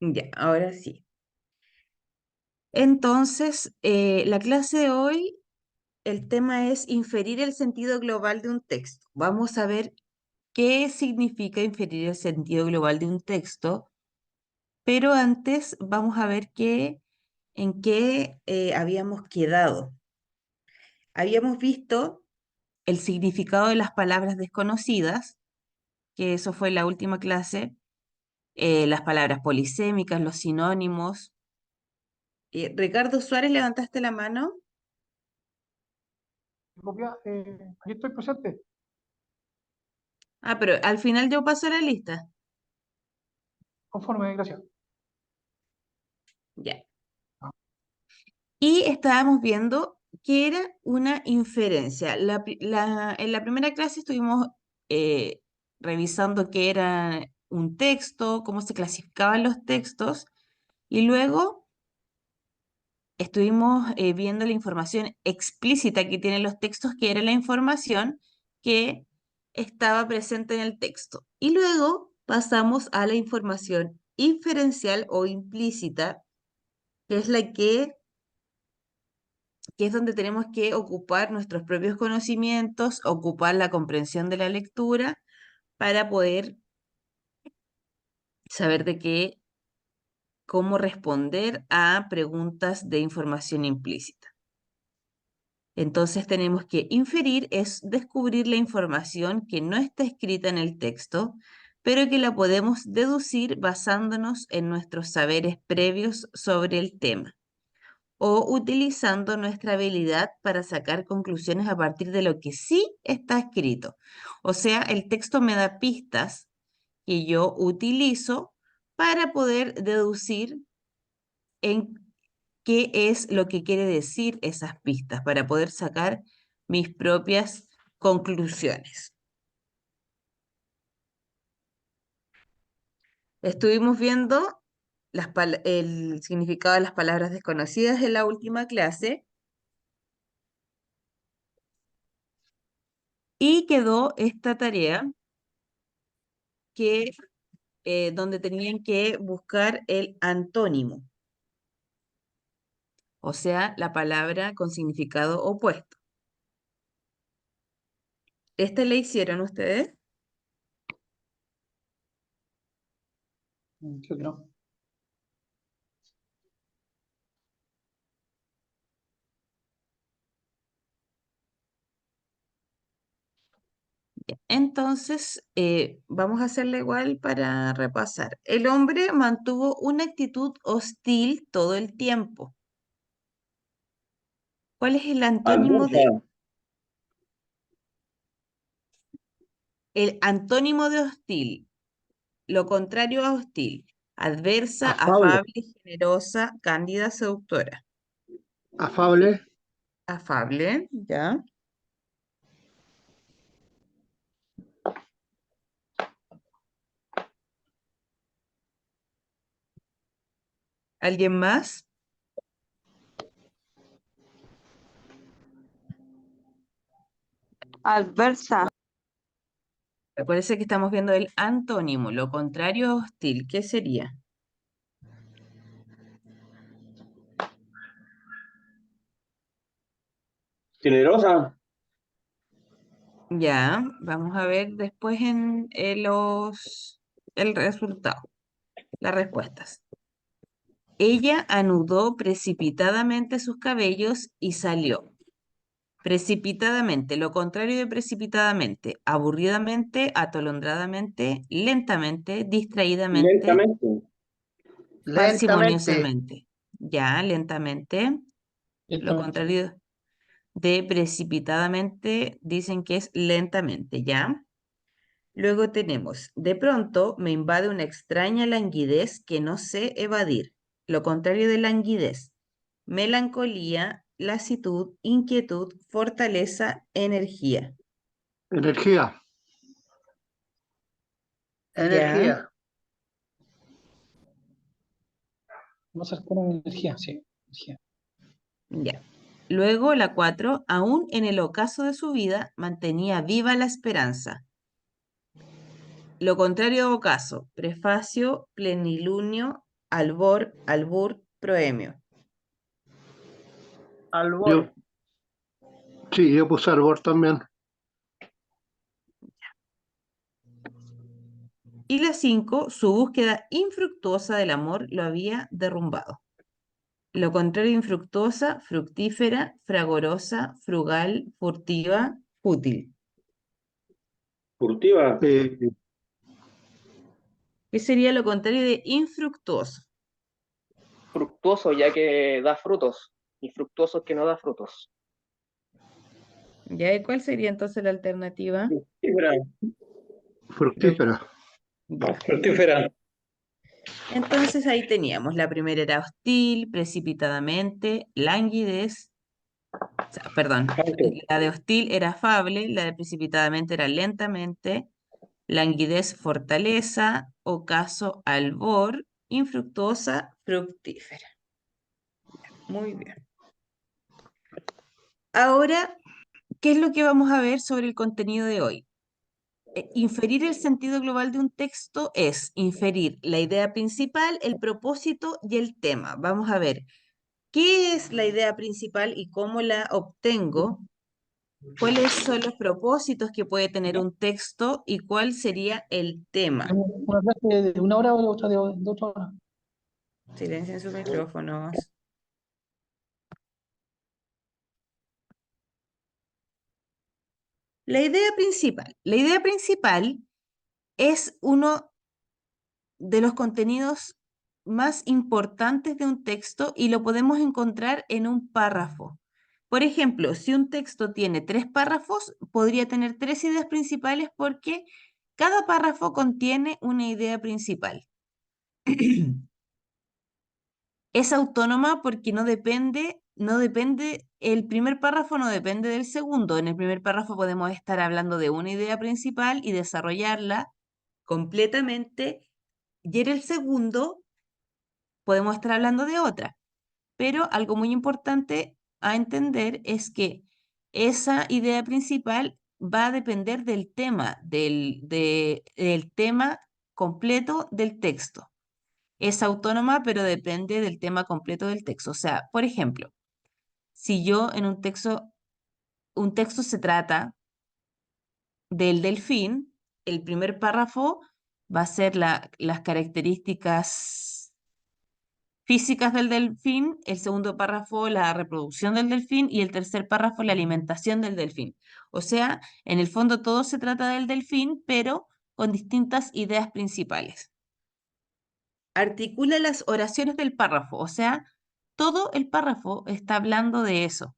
Ya, ahora sí. Entonces, la clase de hoy, el tema es inferir el sentido global de un texto. Vamos a ver qué significa inferir el sentido global de un texto, pero antes vamos a ver en qué habíamos quedado. Habíamos visto el significado de las palabras desconocidas, que eso fue en la última clase, las palabras polisémicas, los sinónimos. Ricardo Suárez, ¿levantaste la mano? Copia, aquí estoy presente, Ah, pero al final yo paso la lista. conforme, gracias. Ya. Y estábamos viendo que era una inferencia. En la primera clase estuvimos eh, revisando qué era un texto, cómo se clasificaban los textos, y luego estuvimos viendo la información explícita que tienen los textos, que era la información que estaba presente en el texto. Y luego pasamos a la información inferencial o implícita, que es la que es donde tenemos que ocupar nuestros propios conocimientos, ocupar la comprensión de la lectura para poder saber cómo responder a preguntas de información implícita. Entonces tenemos que inferir es descubrir la información que no está escrita en el texto, pero que la podemos deducir basándonos en nuestros saberes previos sobre el tema o utilizando nuestra habilidad para sacar conclusiones a partir de lo que sí está escrito. O sea, el texto me da pistas que yo utilizo para poder deducir en qué es lo que quiere decir esas pistas, para poder sacar mis propias conclusiones. Estuvimos viendo el significado de las palabras desconocidas en la última clase y quedó esta tarea que donde tenían que buscar el antónimo, o sea, la palabra con significado opuesto. ¿Este le hicieron ustedes? Creo que no. Ya. Entonces, vamos a hacerle igual para repasar. El hombre mantuvo una actitud hostil todo el tiempo. ¿Cuál es Adversa, el antónimo de hostil? Lo contrario a hostil. Adversa, afable, afable, generosa, cándida, seductora. afable, Afable, ¿ya? ¿Alguien más? Adversa, Acuérdense que estamos viendo el antónimo, lo contrario a hostil. ¿Qué sería? generosa, Ya, vamos a ver después el resultado, las respuestas. Ella anudó precipitadamente sus cabellos y salió. Precipitadamente, lo contrario de precipitadamente, aburridamente, atolondradamente, lentamente, distraídamente, lentamente, Lentamente. parsimoniosamente. Ya, lentamente. Lo Directamente. contrario de precipitadamente dicen que es lentamente, ¿ya? Luego tenemos, de pronto me invade una extraña languidez que no sé evadir. Lo contrario de languidez, melancolía, lasitud, inquietud, fortaleza, energía. energía, ¿Ya? Energía. Más cercano a la energía, sí. Energía. Ya. Luego la 4, aún en el ocaso de su vida, mantenía viva la esperanza. Lo contrario de ocaso, prefacio, plenilunio, albor, albur, proemio. Yo, sí, yo puse arbor también. Y la 5, su búsqueda infructuosa del amor lo había derrumbado. Lo contrario de infructuosa, fructífera, fragorosa, frugal, furtiva, fútil. Furtiva. ¿Qué sería lo contrario de infructuoso? Fructuoso, ya que da frutos, y fructuoso que no da frutos. ¿Ya? ¿Y cuál sería entonces la alternativa? Fructífera. Ya. Fructífera. Entonces ahí teníamos, la primera era hostil, precipitadamente, languidez, perdón, la de hostil era afable, la de precipitadamente era lentamente, languidez, fortaleza, ocaso, albor, infructuosa, fructífera. Muy bien. Ahora, ¿qué es lo que vamos a ver sobre el contenido de hoy? Inferir el sentido global de un texto es inferir la idea principal, el propósito y el tema. Vamos a ver qué es la idea principal y cómo la obtengo, cuáles son los propósitos que puede tener un texto y cuál sería el tema. Una clase de 1 hora o otra de 2 horas. Silencien sus micrófonos. La idea principal. La idea principal es uno de los contenidos más importantes de un texto y lo podemos encontrar en un párrafo. Por ejemplo, si un texto tiene 3 párrafos, podría tener 3 ideas principales porque cada párrafo contiene una idea principal. Es autónoma porque el primer párrafo no depende del segundo. En el primer párrafo podemos estar hablando de una idea principal y desarrollarla completamente, y en el segundo podemos estar hablando de otra. Pero algo muy importante a entender es que esa idea principal va a depender del tema, del tema completo del texto. Es autónoma, pero depende del tema completo del texto. O sea, por ejemplo, si yo en un texto se trata del delfín, el primer párrafo va a ser las características físicas del delfín, el segundo párrafo la reproducción del delfín y el tercer párrafo la alimentación del delfín. O sea, en el fondo todo se trata del delfín, pero con distintas ideas principales. Articula las oraciones del párrafo, o sea, todo el párrafo está hablando de eso.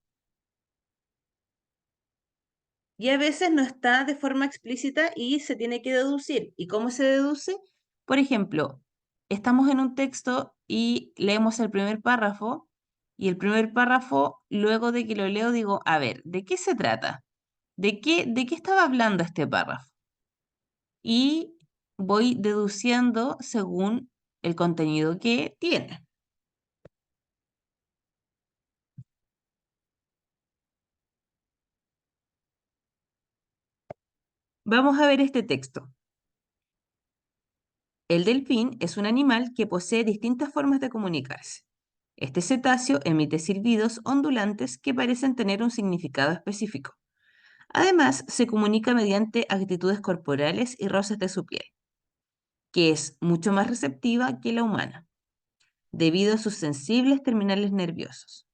Y a veces no está de forma explícita y se tiene que deducir. ¿Y cómo se deduce? Por ejemplo, estamos en un texto y leemos el primer párrafo y el primer párrafo, luego de que lo leo, digo, a ver, ¿de qué se trata? ¿De qué estaba hablando este párrafo? Y voy deduciendo según el contenido que tiene. Vamos a ver este texto. El delfín es un animal que posee distintas formas de comunicarse. Este cetáceo emite silbidos ondulantes que parecen tener un significado específico. Además, se comunica mediante actitudes corporales y roces de su piel, que es mucho más receptiva que la humana, debido a sus sensibles terminales nerviosos.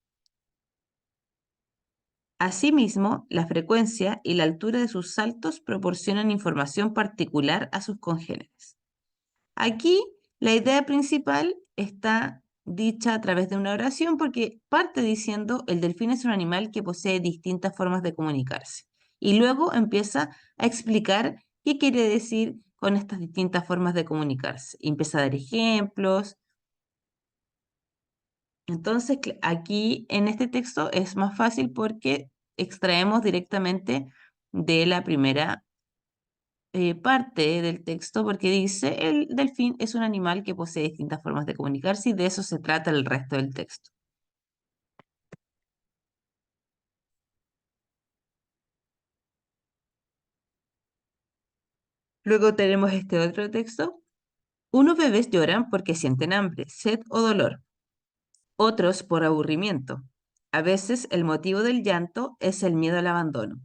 Asimismo, la frecuencia y la altura de sus saltos proporcionan información particular a sus congéneres. Aquí la idea principal está dicha a través de una oración porque parte diciendo el delfín es un animal que posee distintas formas de comunicarse y luego empieza a explicar qué quiere decir con estas distintas formas de comunicarse. Y empieza a dar ejemplos. Entonces aquí en este texto es más fácil porque extraemos directamente de la primera parte del texto porque dice, el delfín es un animal que posee distintas formas de comunicarse y de eso se trata el resto del texto. Luego tenemos este otro texto. Unos bebés lloran porque sienten hambre, sed o dolor, otros por aburrimiento. A veces el motivo del llanto es el miedo al abandono,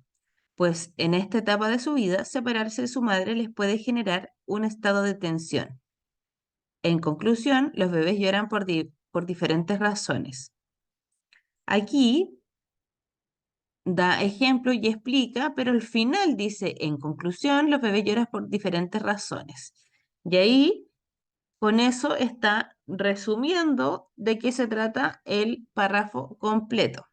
pues en esta etapa de su vida separarse de su madre les puede generar un estado de tensión. En conclusión, los bebés lloran por diferentes razones. Aquí da ejemplo y explica, pero al final dice, en conclusión, los bebés lloran por diferentes razones. Y ahí, con eso está resumiendo de qué se trata el párrafo completo.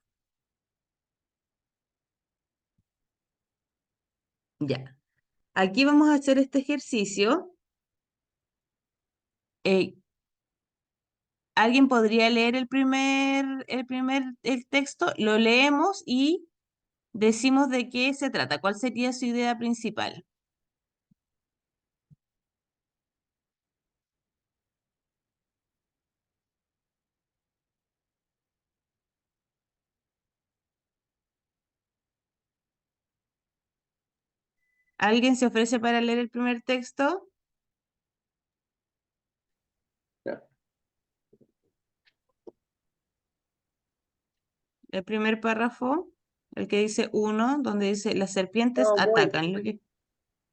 Ya. Aquí vamos a hacer este ejercicio. ¿Alguien podría leer el texto? Lo leemos y decimos de qué se trata, cuál sería su idea principal. ¿Alguien se ofrece para leer el primer texto? Ya. El primer párrafo, el que dice 1, donde dice las serpientes No, voy. atacan.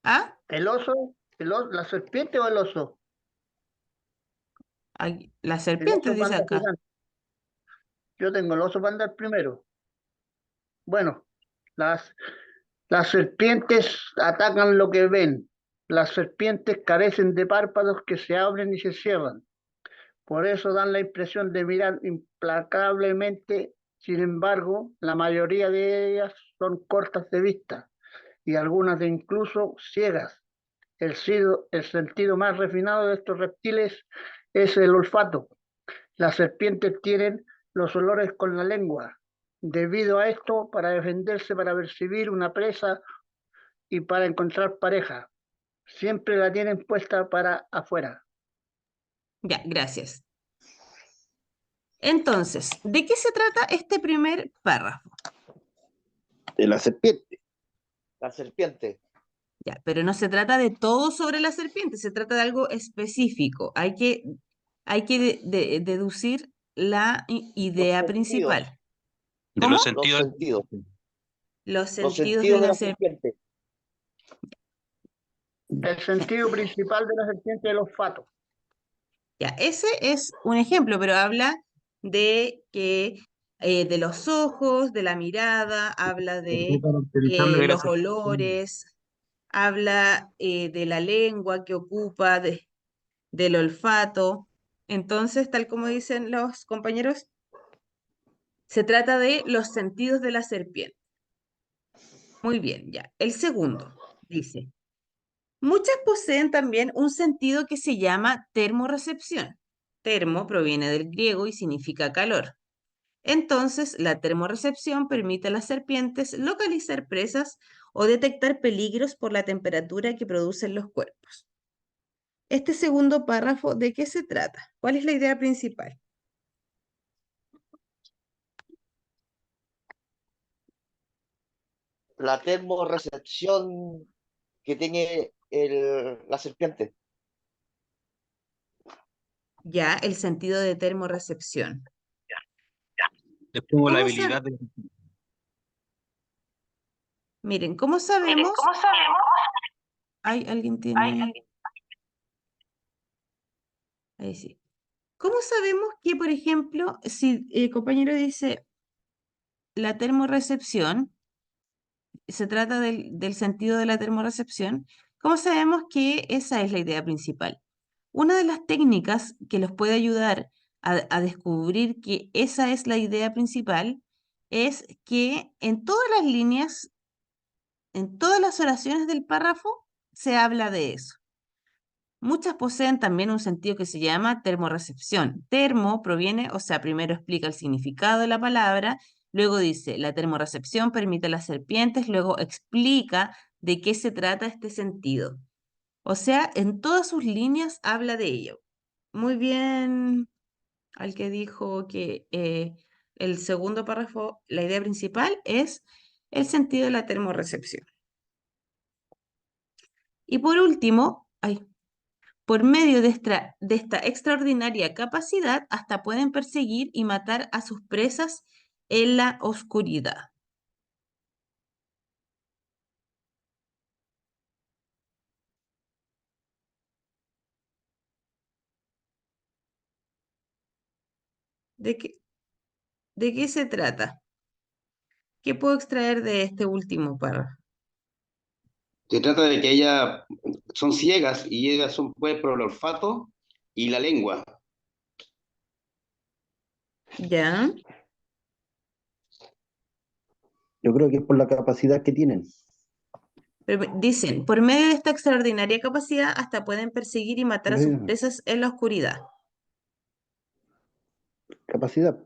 ¿Ah? ¿El oso? ¿La serpiente o el oso? Las El serpientes oso dice panda acá. gigante. Yo tengo el oso panda el primero. Bueno, las serpientes atacan lo que ven. Las serpientes carecen de párpados que se abren y se cierran. Por eso dan la impresión de mirar implacablemente. Sin embargo, la mayoría de ellas son cortas de vista y algunas de incluso ciegas. El sentido más refinado de estos reptiles es el olfato. Las serpientes tienen los olores con la lengua. Debido a esto, para defenderse, para percibir una presa y para encontrar pareja, siempre la tienen puesta para afuera. Ya, gracias. Entonces, ¿de qué se trata este primer párrafo? De la serpiente. La serpiente. Ya, pero no se trata de todo sobre la serpiente, se trata de algo específico. Hay que deducir la idea Los sentidos. principal. De ¿Cómo? los Los sentidos. sentidos. Los Los sentidos de sentidos de la la serpiente. serpiente. El sentido principal de la serpiente es el olfato. Ya, ese es un ejemplo, pero habla de que de los ojos, de la mirada, habla de Caracterizando de la los serpiente. olores, habla de la lengua que ocupa, del olfato. Entonces, tal como dicen los compañeros, se trata de los sentidos de la serpiente. Muy bien, ya. El segundo dice, muchas poseen también un sentido que se llama termorrecepción. Termo proviene del griego y significa calor. Entonces, la termorrecepción permite a las serpientes localizar presas o detectar peligros por la temperatura que producen los cuerpos. Este segundo párrafo, ¿de qué se trata? ¿Cuál es la idea principal? La termorrecepción que tiene la serpiente. Ya, el sentido de termorrecepción. Es como la ¿Cómo habilidad de... Miren, ¿cómo sabemos? ¿Alguien tiene? Ahí sí. ¿Cómo sabemos que, por ejemplo, si el compañero dice la termorrecepción, se trata del sentido de la termorrecepción, ¿cómo sabemos que esa es la idea principal? Una de las técnicas que los puede ayudar a descubrir que esa es la idea principal es que en todas las líneas, en todas las oraciones del párrafo, se habla de eso. Muchas poseen también un sentido que se llama termorrecepción. Termo proviene, o sea, primero explica el significado de la palabra, luego dice, la termorrecepción permite a las serpientes, luego explica de qué se trata este sentido. O sea, en todas sus líneas habla de ello. Muy bien al que dijo que el segundo párrafo, la idea principal es el sentido de la termorrecepción. Y por último, Por medio de esta extraordinaria capacidad, hasta pueden perseguir y matar a sus presas en la oscuridad. ¿De qué se trata? ¿Qué puedo extraer de este último párrafo? Se trata de que son ciegas y ellas pueden por el olfato y la lengua. ¿Ya? Yo creo que es por la capacidad que tienen. Pero dicen, por medio de esta extraordinaria capacidad, hasta pueden perseguir y matar a sus presas en la oscuridad. Capacidad.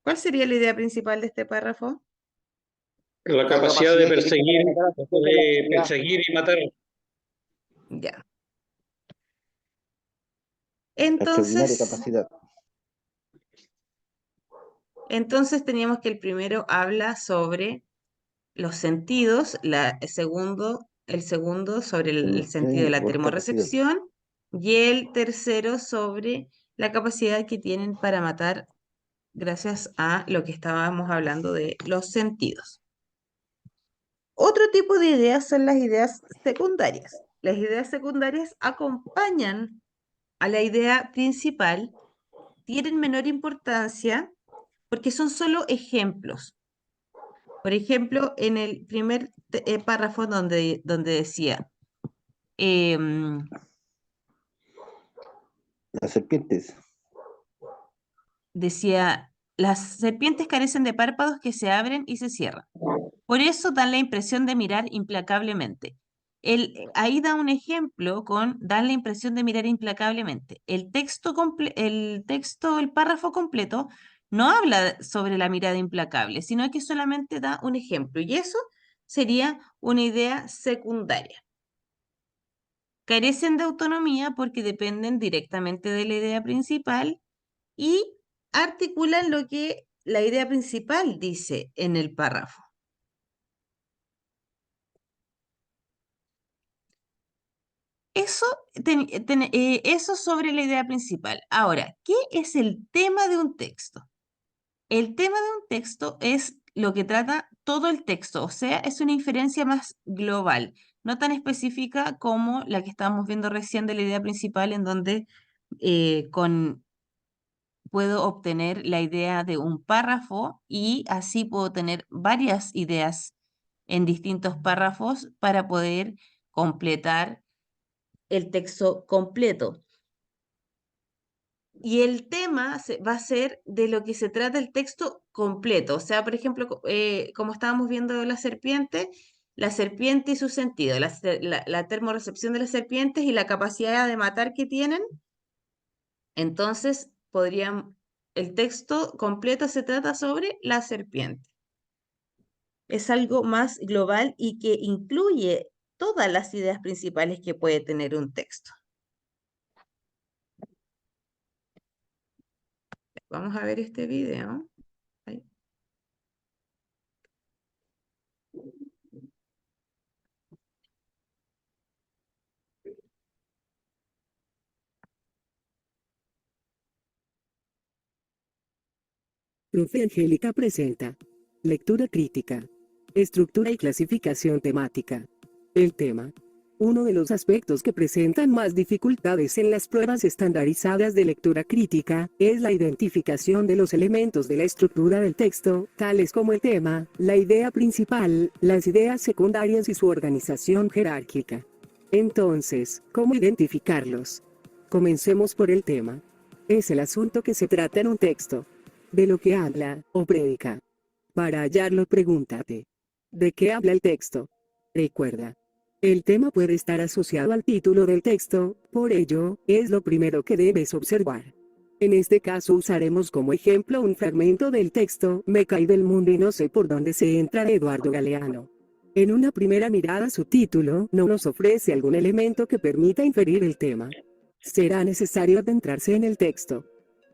¿Cuál sería la idea principal de este párrafo? La La capacidad de capacidad que tiene perseguir, para matar a sus presas en la oscuridad. y matar. Ya. La extraordinaria Entonces, capacidad. entonces teníamos que el primero habla sobre los sentidos, el segundo sobre el sentido de la Por capacidad. termorrecepción y el tercero sobre la capacidad que tienen para matar gracias a lo que estábamos hablando de los sentidos. Otro tipo de ideas son las ideas secundarias. Las ideas secundarias acompañan a la idea principal, tienen menor importancia porque son solo ejemplos. Por ejemplo, en el primer párrafo donde decía, Las serpientes. decía, las serpientes carecen de párpados que se abren y se cierran. Por eso dan la impresión de mirar implacablemente. Ahí da un ejemplo con dan la impresión de mirar implacablemente. El párrafo completo no habla sobre la mirada implacable, sino que solamente da un ejemplo. Y eso sería una idea secundaria. Carecen de autonomía porque dependen directamente de la idea principal y articulan lo que la idea principal dice en el párrafo. Eso sobre la idea principal. Ahora, ¿qué es el tema de un texto? El tema de un texto es lo que trata todo el texto, o sea, es una inferencia más global, no tan específica como la que estábamos viendo recién de la idea principal, en donde puedo obtener la idea de un párrafo y así puedo tener varias ideas en distintos párrafos para poder completar el texto completo. Y el tema va a ser de lo que se trata el texto completo. O sea, por ejemplo, como estábamos viendo la serpiente y su sentido, la termorrecepción de las serpientes y la capacidad de matar que tienen. Entonces, el texto completo se trata sobre la serpiente. Es algo más global y que incluye todas las ideas principales que puede tener un texto. Vamos a ver este video. Ahí. Profe Angélica presenta lectura crítica, estructura y clasificación temática. El tema. Uno de los aspectos que presentan más dificultades en las pruebas estandarizadas de lectura crítica es la identificación de los elementos de la estructura del texto, tales como el tema, la idea principal, las ideas secundarias y su organización jerárquica. Entonces, ¿cómo identificarlos? Comencemos por el tema. Es el asunto que se trata en un texto. De lo que habla, o predica. Para hallarlo, pregúntate. ¿De qué habla el texto? Recuerda. El tema puede estar asociado al título del texto, por ello, es lo primero que debes observar. En este caso usaremos como ejemplo un fragmento del texto, Me caí del mundo y no sé por dónde se entra, de Eduardo Galeano. En una primera mirada su título no nos ofrece algún elemento que permita inferir el tema. Será necesario adentrarse en el texto.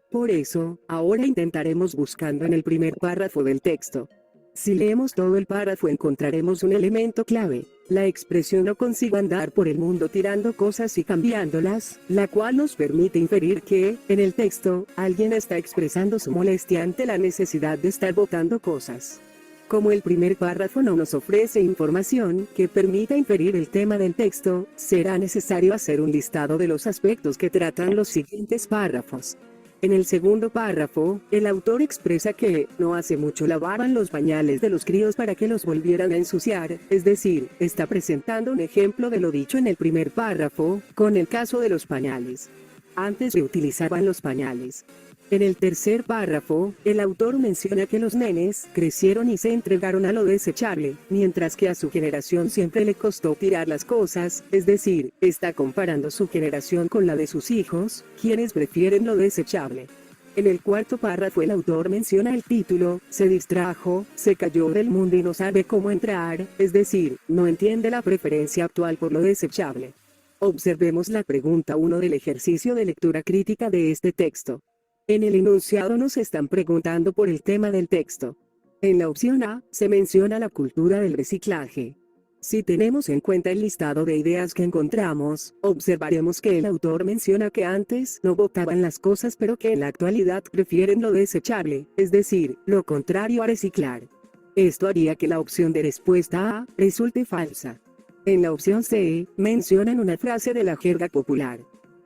Por eso, ahora intentaremos buscando en el primer párrafo del texto. Si leemos todo el párrafo encontraremos un elemento clave, la expresión no consigo andar por el mundo tirando cosas y cambiándolas, la cual nos permite inferir que, en el texto, alguien está expresando su molestia ante la necesidad de estar botando cosas. Como el primer párrafo no nos ofrece información que permita inferir el tema del texto, será necesario hacer un listado de los aspectos que tratan los siguientes párrafos. En el segundo párrafo, el autor expresa que, no hace mucho lavaban los pañales de los críos para que los volvieran a ensuciar, es decir, está presentando un ejemplo de lo dicho en el primer párrafo, con el caso de los pañales. Antes se utilizaban los pañales. En el tercer párrafo, el autor menciona que los nenes crecieron y se entregaron a lo desechable, mientras que a su generación siempre le costó tirar las cosas, es decir, está comparando su generación con la de sus hijos, quienes prefieren lo desechable. En el cuarto párrafo el autor menciona el título, se distrajo, se cayó del mundo y no sabe cómo entrar, es decir, no entiende la preferencia actual por lo desechable. Observemos la pregunta 1 del ejercicio de lectura crítica de este texto. En el enunciado nos están preguntando por el tema del texto. En la opción A, se menciona la cultura del reciclaje. Si tenemos en cuenta el listado de ideas que encontramos, observaremos que el autor menciona que antes no botaban las cosas pero que en la actualidad prefieren lo desechable, es decir, lo contrario a reciclar. Esto haría que la opción de respuesta A resulte falsa. En la opción C, mencionan una frase de la jerga popular.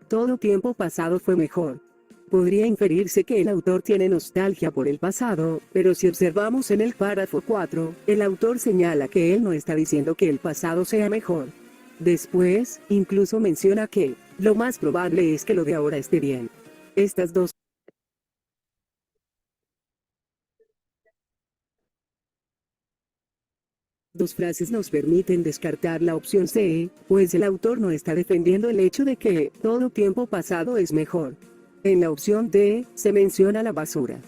Todo tiempo pasado fue mejor. Podría inferirse que el autor tiene nostalgia por el pasado, pero si observamos en el párrafo 4, el autor señala que él no está diciendo que el pasado sea mejor. Después, incluso menciona que, lo más probable es que lo de ahora esté bien. Estas dos frases nos permiten descartar la opción C, pues el autor no está defendiendo el hecho de que, todo tiempo pasado es mejor. En la opción D, se menciona la basura.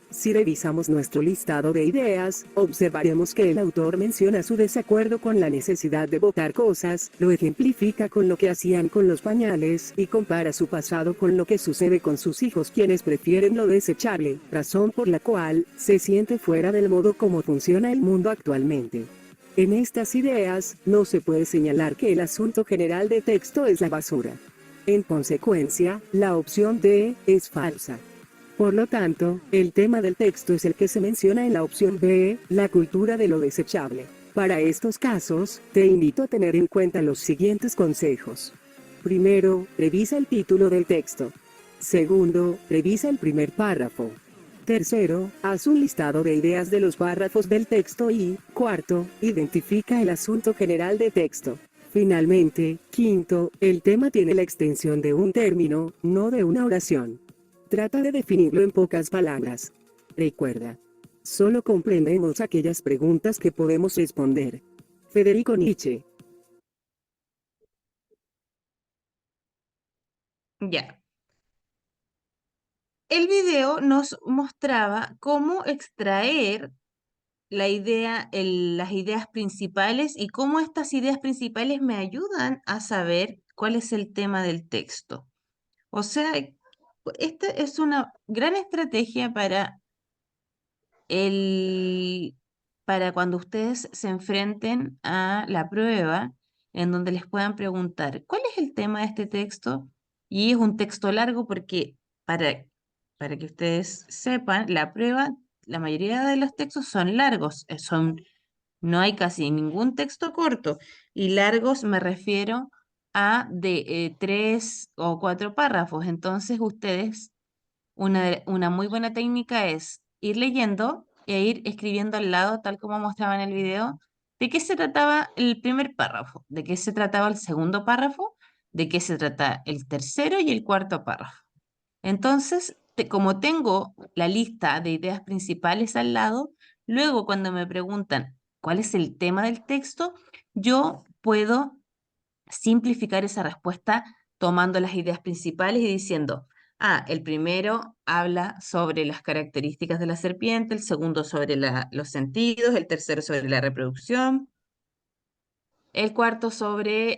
Si revisamos nuestro listado de ideas, observaremos que el autor menciona su desacuerdo con la necesidad de botar cosas, lo ejemplifica con lo que hacían con los pañales, y compara su pasado con lo que sucede con sus hijos quienes prefieren lo desechable, razón por la cual, se siente fuera del modo como funciona el mundo actualmente. En estas ideas, no se puede señalar que el asunto general de texto es la basura. En consecuencia, la opción D es falsa. Por lo tanto, el tema del texto es el que se menciona en la opción B, la cultura de lo desechable. Para estos casos, te invito a tener en cuenta los siguientes consejos. Primero, revisa el título del texto. Segundo, revisa el primer párrafo. Tercero, haz un listado de ideas de los párrafos del texto y, cuarto, identifica el asunto general de texto. Finalmente, quinto, el tema tiene la extensión de un término, no de una oración. Trata de definirlo en pocas palabras. Recuerda, solo comprendemos aquellas preguntas que podemos responder. Federico Nietzsche. Ya. El video nos mostraba cómo extraer las ideas principales y cómo estas ideas principales me ayudan a saber cuál es el tema del texto. O sea, esta es una gran estrategia para cuando ustedes se enfrenten a la prueba, en donde les puedan preguntar, ¿cuál es el tema de este texto? Y es un texto largo porque para que ustedes sepan, la prueba, la mayoría de los textos son largos, no hay casi ningún texto corto. Y largos me refiero a de 3 o 4 párrafos. Entonces ustedes, una muy buena técnica es ir leyendo e ir escribiendo al lado, tal como mostraba en el video, de qué se trataba el primer párrafo, de qué se trataba el segundo párrafo, de qué se trata el tercero y el cuarto párrafo. Entonces, como tengo la lista de ideas principales al lado, luego cuando me preguntan cuál es el tema del texto, yo puedo simplificar esa respuesta tomando las ideas principales y diciendo, el primero habla sobre las características de la serpiente, el segundo sobre los sentidos, el tercero sobre la reproducción, el cuarto sobre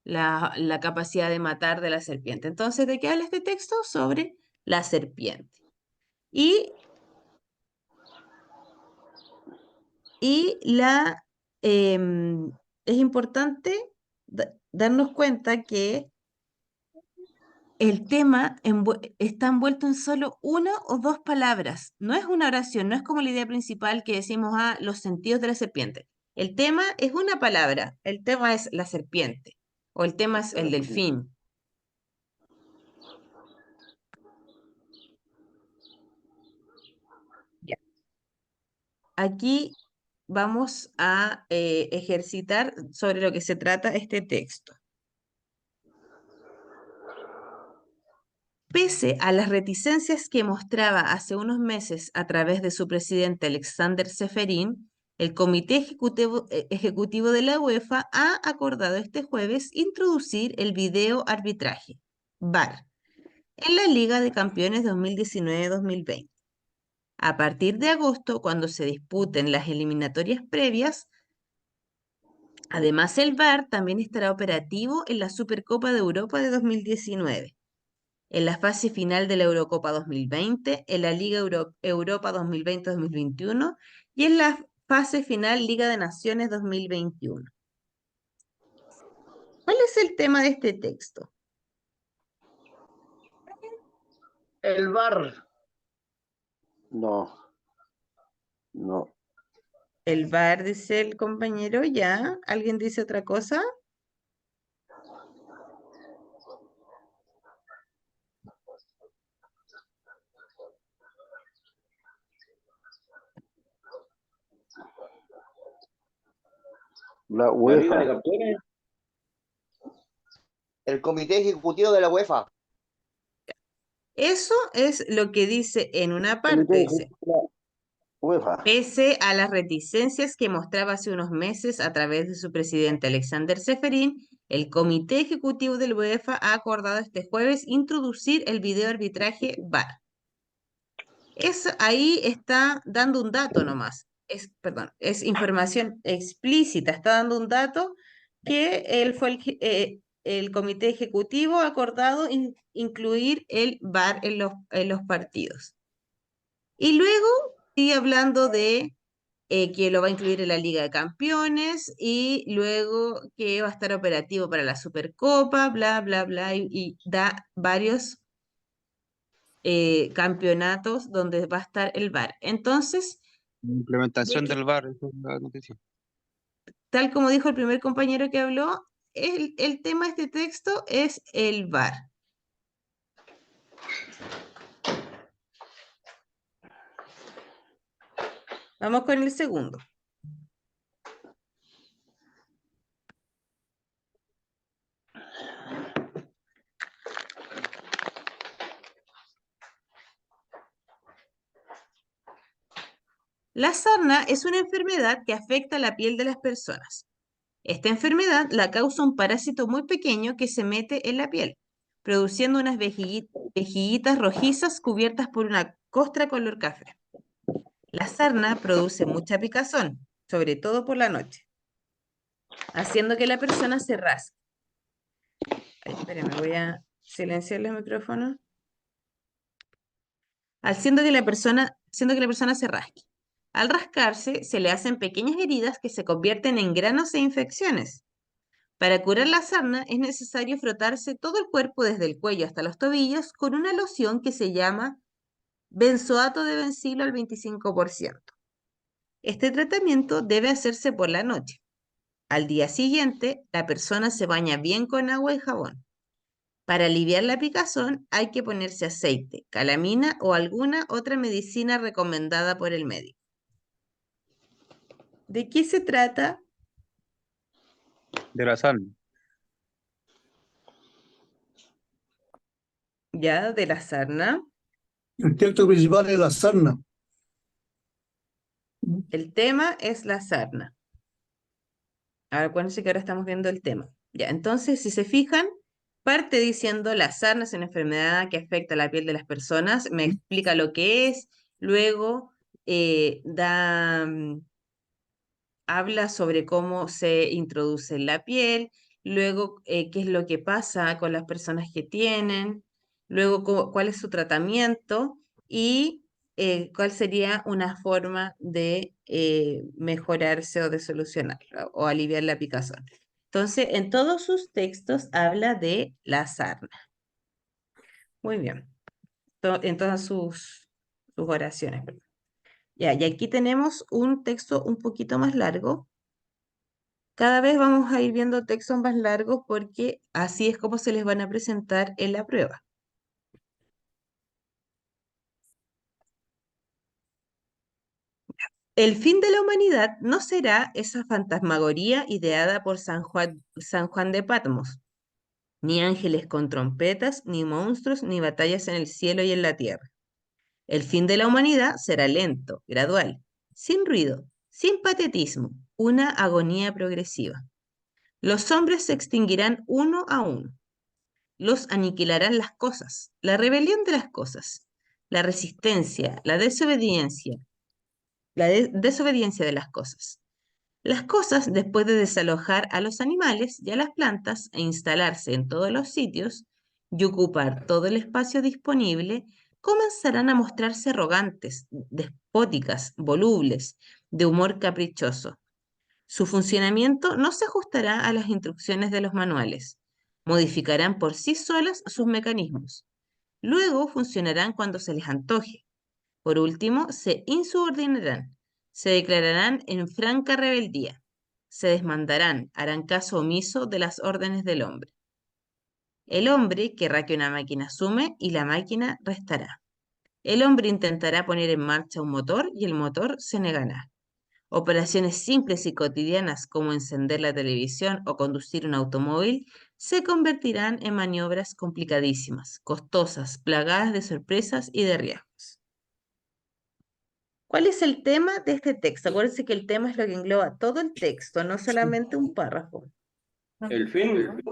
la capacidad de matar de la serpiente. Entonces, ¿de qué habla este texto? Sobre la serpiente. Y Y es importante darnos cuenta que el tema está envuelto en solo una o dos palabras. No es una oración, no es como la idea principal que decimos, los sentidos de la serpiente. El tema es una palabra, el tema es la serpiente, o el tema es el delfín. Ya. Aquí vamos a ejercitar sobre lo que se trata este texto. Pese a las reticencias que mostraba hace unos meses a través de su presidente Alexander Ceferin, el Comité Ejecutivo de la UEFA ha acordado este jueves introducir el video arbitraje, VAR, en la Liga de Campeones 2019-2020. A partir de agosto, cuando se disputen las eliminatorias previas, además el VAR también estará operativo en la Supercopa de Europa de 2019. En la fase final de la Eurocopa 2020, en la Liga Europa 2020-2021 y en la fase final Liga de Naciones 2021. ¿Cuál es el tema de este texto? El VAR. No. No. El VAR, dice el compañero, ¿ya? ¿Alguien dice otra cosa? La La Liga de UEFA. Campeones. El Comité Ejecutivo de la UEFA. Eso es lo que dice en una parte, Comité dice. Ejecutivo de la UEFA. Pese a las reticencias que mostraba hace unos meses a través de su presidente Alexander Ceferin, el Comité Ejecutivo del UEFA ha acordado este jueves introducir el video arbitraje VAR. Ahí está dando un dato nomás. Es información explícita, está dando un dato que el Comité Ejecutivo ha acordado incluir el VAR en los partidos. Y luego sigue hablando de que lo va a incluir en la Liga de Campeones y luego que va a estar operativo para la Supercopa, bla, bla, bla, y da varios campeonatos donde va a estar el VAR. Entonces, Implementación del VAR, esa es la noticia. tal como dijo el primer compañero que habló, el tema de este texto es el VAR. Vamos con el segundo. La sarna es una enfermedad que afecta la piel de las personas. Esta enfermedad la causa un parásito muy pequeño que se mete en la piel, produciendo unas vejiguitas rojizas cubiertas por una costra color café. La sarna produce mucha picazón, sobre todo por la noche, haciendo que la persona se rasque. Ay, espérame, voy a silenciar el micrófono. Haciendo que la persona se rasque. Al rascarse, se le hacen pequeñas heridas que se convierten en granos e infecciones. Para curar la sarna es necesario frotarse todo el cuerpo desde el cuello hasta los tobillos con una loción que se llama benzoato de bencilo al 25%. Este tratamiento debe hacerse por la noche. Al día siguiente, la persona se baña bien con agua y jabón. Para aliviar la picazón hay que ponerse aceite, calamina o alguna otra medicina recomendada por el médico. ¿De qué se trata? De la sarna. Ya, de la sarna. El texto principal es la sarna. El tema es la sarna. Ahora, acuérdense que ahora estamos viendo el tema. Ya, entonces, si se fijan, parte diciendo la sarna es una enfermedad que afecta la piel de las personas, me explica lo que es, luego habla sobre cómo se introduce en la piel, luego qué es lo que pasa con las personas que tienen, luego cuál es su tratamiento y cuál sería una forma de mejorarse o de solucionarlo o aliviar la picazón. Entonces, en todos sus textos habla de la sarna. Muy bien. En todas sus oraciones. Perdón. Ya, y aquí tenemos un texto un poquito más largo. Cada vez vamos a ir viendo textos más largos porque así es como se les van a presentar en la prueba. El fin de la humanidad no será esa fantasmagoría ideada por San Juan de Patmos, ni ángeles con trompetas, ni monstruos, ni batallas en el cielo y en la tierra. El fin de la humanidad será lento, gradual, sin ruido, sin patetismo, una agonía progresiva. Los hombres se extinguirán uno a uno. Los aniquilarán las cosas, la rebelión de las cosas, la resistencia, la desobediencia de las cosas. Las cosas, después de desalojar a los animales y a las plantas e instalarse en todos los sitios y ocupar todo el espacio disponible, comenzarán a mostrarse arrogantes, despóticas, volubles, de humor caprichoso. Su funcionamiento no se ajustará a las instrucciones de los manuales. Modificarán por sí solas sus mecanismos. Luego funcionarán cuando se les antoje. Por último, se insubordinarán, se declararán en franca rebeldía, se desmandarán, harán caso omiso de las órdenes del hombre. El hombre querrá que una máquina sume y la máquina restará. El hombre intentará poner en marcha un motor y el motor se negará. Operaciones simples y cotidianas como encender la televisión o conducir un automóvil se convertirán en maniobras complicadísimas, costosas, plagadas de sorpresas y de riesgos. ¿Cuál es el tema de este texto? Acuérdense que el tema es lo que engloba todo el texto, no solamente un párrafo. El fin.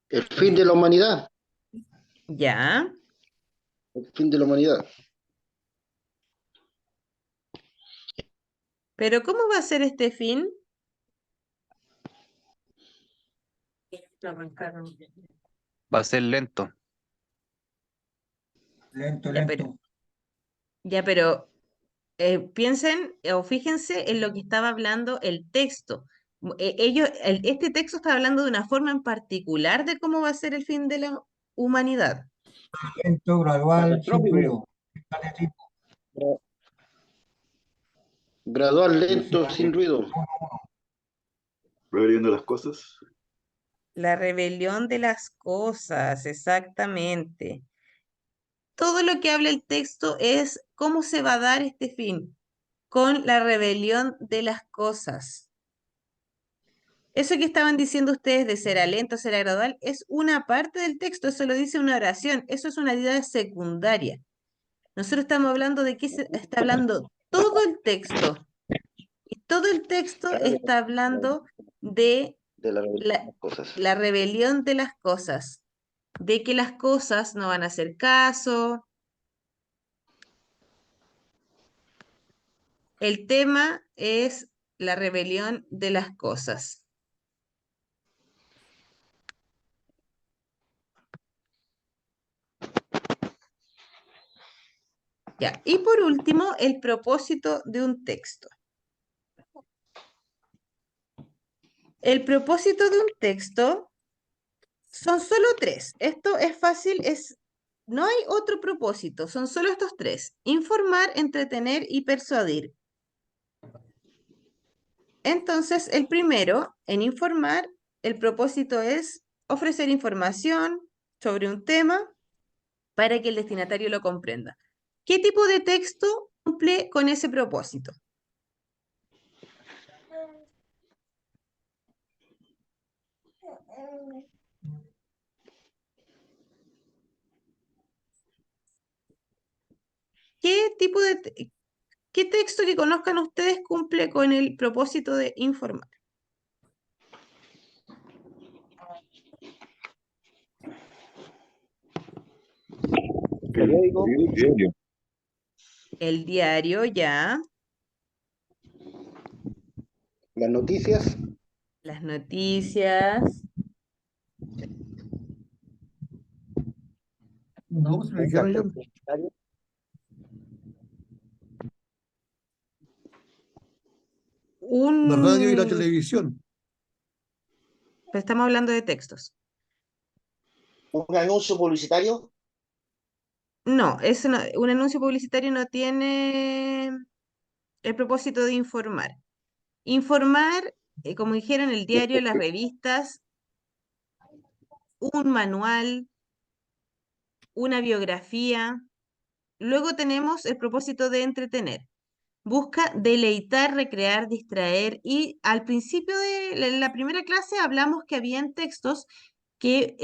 El fin de la humanidad. ¿Ya? El fin de la humanidad. ¿Pero cómo va a ser este fin? Va a ser lento. Lento, Ya, pero piensen o fíjense en lo que estaba hablando el texto. Este texto está hablando de una forma en particular de cómo va a ser el fin de la humanidad. Lento, gradual, sin ruido. Gradual, lento, sin ruido. Rebelión de las cosas. La rebelión de las cosas, exactamente. Todo lo que habla el texto es cómo se va a dar este fin, con la rebelión de las cosas. Eso que estaban diciendo ustedes de será lento, será gradual, es una parte del texto, eso lo dice una oración, eso es una idea secundaria. Nosotros estamos hablando de qué se está hablando todo el texto. Y todo el texto está hablando de De la rebelión de las cosas. la rebelión de las cosas, de que las cosas no van a hacer caso. El tema es la rebelión de las cosas. Ya, y por último, el propósito de un texto. El propósito de un texto son solo tres. Esto es fácil, no hay otro propósito, son solo estos tres: informar, entretener y persuadir. Entonces, el primero, en informar, el propósito es ofrecer información sobre un tema para que el destinatario lo comprenda. ¿Qué tipo de texto cumple con ese propósito? ¿Qué texto que conozcan ustedes cumple con el propósito de informar? Periódico. Diario. El diario, ya. Las noticias. Las noticias. No, se me dijeron yo. La radio y la un... televisión. Pero estamos hablando de textos. ¿Un anuncio publicitario? No, un anuncio publicitario no tiene el propósito de informar. Informar, como dijeron, el diario, las revistas, un manual, una biografía. Luego tenemos el propósito de entretener. Busca deleitar, recrear, distraer y al principio de la primera clase hablamos que habían textos que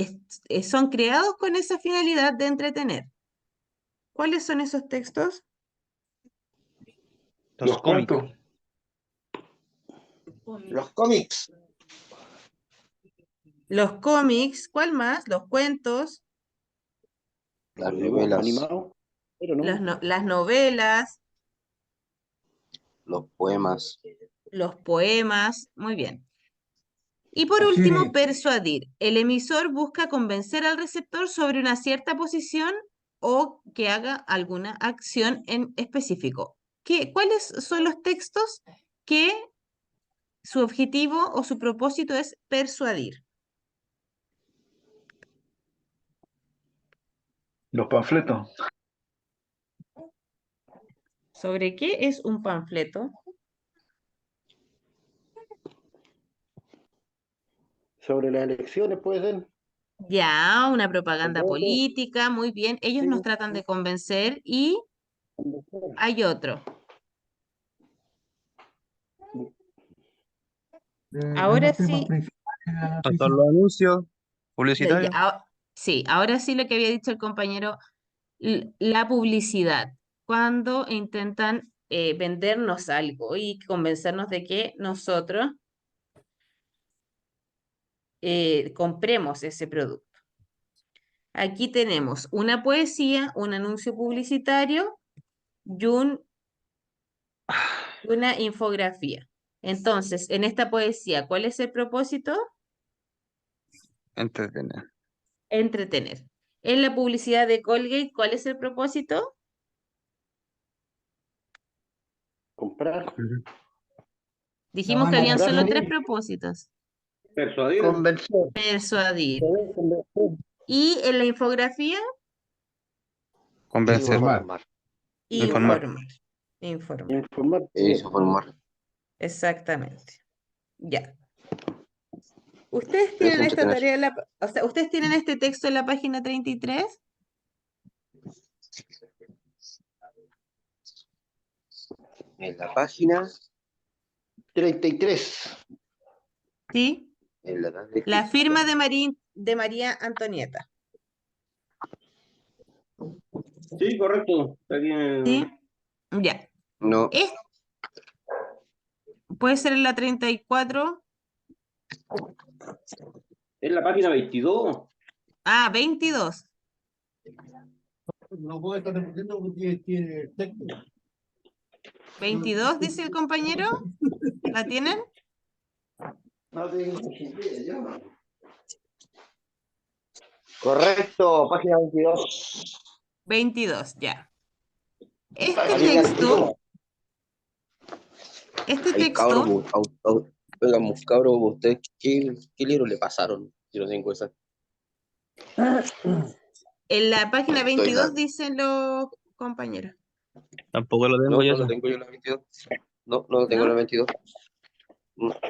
son creados con esa finalidad de entretener. ¿Cuáles son esos textos? Los cómics. Los cómics. Los cómics, ¿cuál más? Los cuentos, Las Los dibujos novelas. animados. Pero no. las novelas, Los poemas. los poemas, muy bien. Y por Así último, es. persuadir. El emisor busca convencer al receptor sobre una cierta posición o que haga alguna acción en específico. ¿Cuáles son los textos que su objetivo o su propósito es persuadir? Los panfletos. ¿Sobre qué es un panfleto? Sobre las elecciones, puede ser. Ya, una propaganda El voto. política, muy bien. Ellos nos tratan de convencer y hay otro. Ahora Los temas sí, principales de la Hasta noticia. los anuncios ya, publicitarios. sí, ahora sí lo que había dicho el compañero, la publicidad, cuando intentan vendernos algo y convencernos de que nosotros compremos ese producto. Aquí tenemos una poesía, un anuncio publicitario y una infografía. Entonces, en esta poesía, ¿cuál es el propósito? Entretener. Entretener. En la publicidad de Colgate, ¿cuál es el propósito? Comprar. Dijimos que banda habían solo Comprar, 3 sí. propósitos. Persuadir. Convencer. Persuadir. Poder convencer. Y en la infografía, Convencer. Informar. Informar. Informar. Informar. Informar. Exactamente. Ya. Ustedes tienen esta entretener. tarea, o sea, ustedes tienen este texto en la página 33. En la página. 33. ¿Sí? En la edad de La Cristo. firma de María Antonieta. Sí, correcto. Está aquí en- ¿Sí? Ya. No. Puede ser en la 34. Es la página 22. Ah, 22. No puedo estar repitiendo porque tiene texto. 22, dice el compañero. ¿La tienen? No tengo idea, yo. Correcto, página 22. 22, ya. Este Página texto, 22. Ay, cabrón, oigan, cabros, ¿ustedes qué libro le pasaron? Yo no tengo esa. en la página Estoy 22 dando. dicen los compañeros. Tampoco lo tengo No, yo. no lo tengo yo en la 22. No, no lo tengo en ¿No? la 22.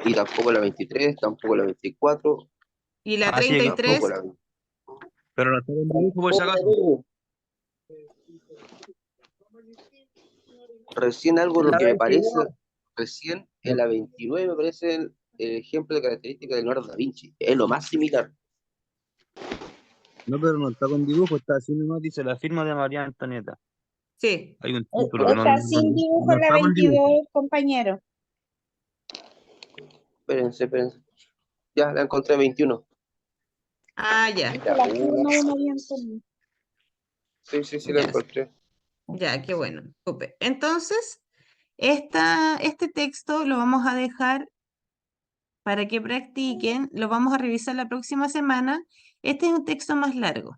Y tampoco en la 23, tampoco en la 24. Y la Ah, sí, Tampoco 33, en la 20. pero no está en dibujo por si acaso. Recién algo lo La que me 22. parece, recién en la 29 me parece el ejemplo de característica de Leonardo da Vinci. Es lo más similar. No, pero no está con dibujo, está así nomás, dice la firma de María Antonieta. sí. Hay un título que no, Está sin dibujo no la está con dibujo. 22, compañero. Espérense. Ya, la encontré 21. Ah, ya. Dice la firma de María Antonieta. Sí, la Ya. encontré. Ya, qué bueno. Súper. Entonces, este texto lo vamos a dejar para que practiquen, lo vamos a revisar la próxima semana. Este es un texto más largo.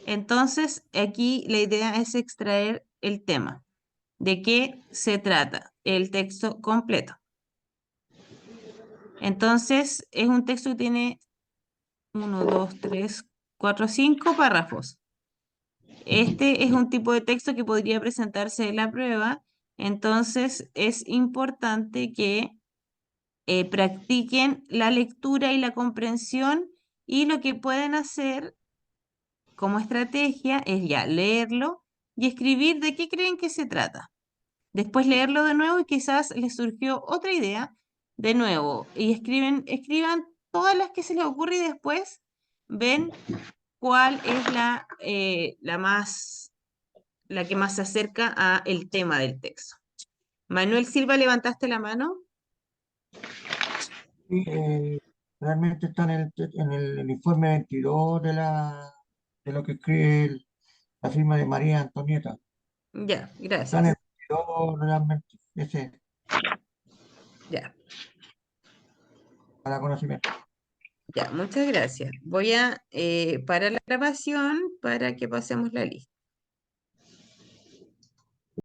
Entonces, aquí la idea es extraer el tema. ¿De qué se trata? el texto completo. Entonces, es un texto que tiene 1, 2, 3, 4, 5 párrafos. Este es un tipo de texto que podría presentarse en la prueba, entonces es importante que practiquen la lectura y la comprensión, y lo que pueden hacer como estrategia es ya leerlo y escribir de qué creen que se trata. Después leerlo de nuevo y quizás les surgió otra idea de nuevo y escriban todas las que se les ocurre y después ven cuál es la que más se acerca a el tema del texto. Manuel Silva, ¿levantaste la mano? Sí, realmente está en el informe 22 de lo que escribe la firma de María Antonieta. Ya, Está en gracias. el 22 realmente, ese, Ya, para conocimiento. ya, muchas gracias. Voy a parar la grabación para que pasemos la lista.